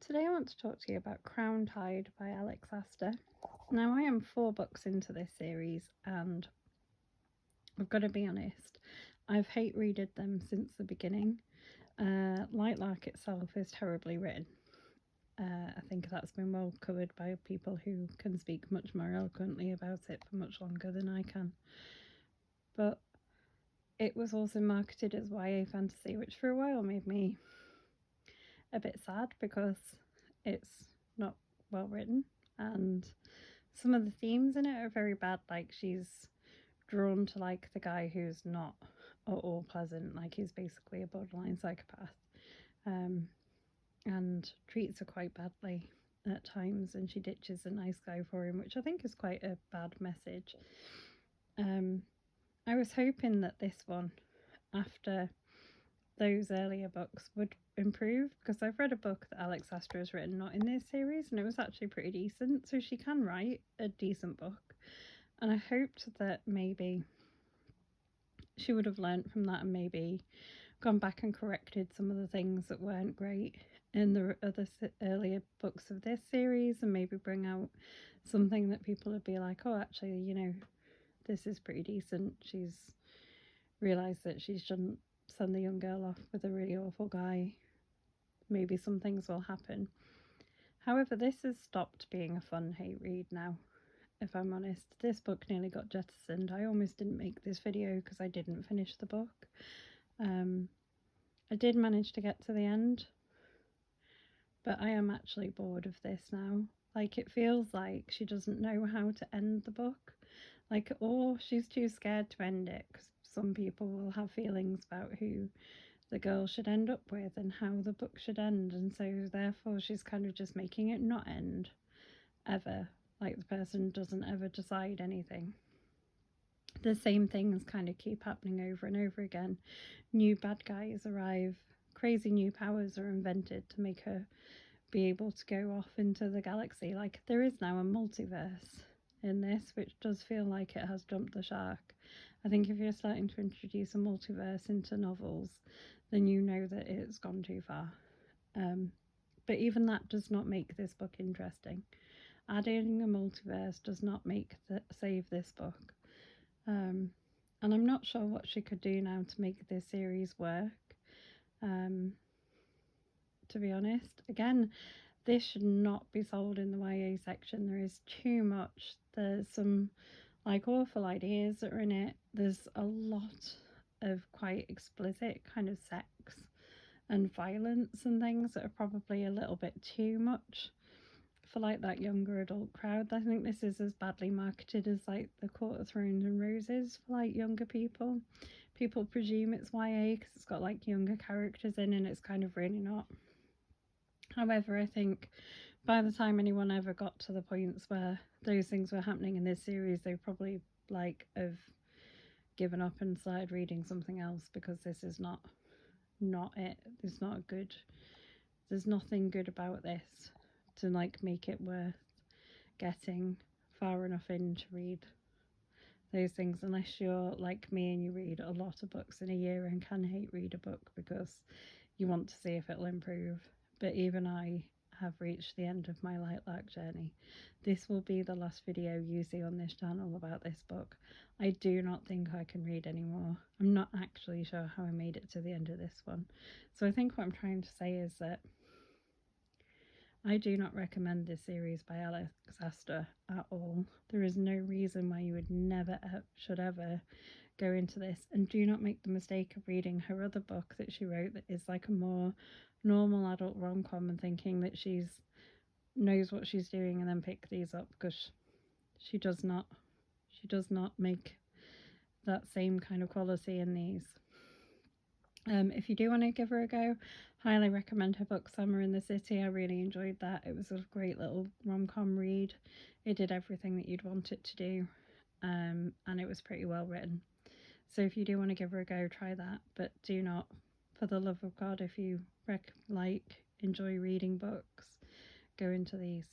Today I want to talk to you about Crowntide by Aster. Now I am 4 books into this series and I've got to be honest, I've hate readed them since the beginning. Lightlark itself is terribly written. I think that's been well covered by people who can speak much more eloquently about it for much longer than I can. But it was also marketed as YA fantasy, which for a while made me a bit sad because it's not well written and some of the themes in it are very bad. Like, she's drawn to like the guy who's not at all pleasant, like he's basically a borderline psychopath, and treats her quite badly at times, and she ditches a nice guy for him, which I think is quite a bad message. I was hoping that this one, after those earlier books, would improve, because I've read a book that Aster has written, not in this series, and it was actually pretty decent. So she can write a decent book, and I hoped that maybe she would have learnt from that and maybe gone back and corrected some of the things that weren't great in the other earlier books of this series, and maybe bring out something that people would be like, oh, actually, you know, this is pretty decent. She's realised that she shouldn't send the young girl off with a really awful guy. Maybe some things will happen. However, this has stopped being a fun hate read now, if I'm honest. This book nearly got jettisoned. I almost didn't make this video because I didn't finish the book. I did manage to get to the end, but I am actually bored of this now. Like, it feels like she doesn't know how to end the book. Like, or she's too scared to end it, because some people will have feelings about who the girl should end up with and how the book should end, and so therefore she's kind of just making it not end ever. Like, the person doesn't ever decide anything. The same things kind of keep happening over and over again. New bad guys arrive, crazy new powers are invented to make her be able to go off into the galaxy. Like, there is now a multiverse in this, which does feel like it has jumped the shark. I think if you're starting to introduce a multiverse into novels, then you know that it's gone too far. But even that does not make this book interesting. Adding a multiverse does not save this book. And I'm not sure what she could do now to make this series work. To be honest, again, this should not be sold in the YA section. There is too much. There's some like awful ideas that are in it. There's a lot of quite explicit kind of sex and violence and things that are probably a little bit too much for like that younger adult crowd. I think this is as badly marketed as like the Court of Thorns and Roses for like younger people. People presume it's YA because it's got like younger characters in, and it's kind of really not. However, I think by the time anyone ever got to the points where those things were happening in this series, they probably like have given up and started reading something else, because this is not it. It's not a good, there's nothing good about this to like make it worth getting far enough in to read those things, unless you're like me and you read a lot of books in a year and can hate read a book because you want to see if it'll improve. But even I have reached the end of my Lightlark journey. This will be the last video you see on this channel about this book. I do not think I can read anymore. I'm not actually sure how I made it to the end of this one. So I think what I'm trying to say is that I do not recommend this series by Aster at all. There is no reason why you would never should ever go into this, and do not make the mistake of reading her other book that she wrote that is like a more normal adult rom-com and thinking that she's knows what she's doing and then pick these up, because she does not make that same kind of quality in these. If you do want to give her a go, highly recommend her book Summer in the City. I really enjoyed that. It was a great little rom-com read. It did everything that you'd want it to do, and it was pretty well written. So if you do want to give her a go, try that. But do not, for the love of God, if you enjoy reading books, go into these.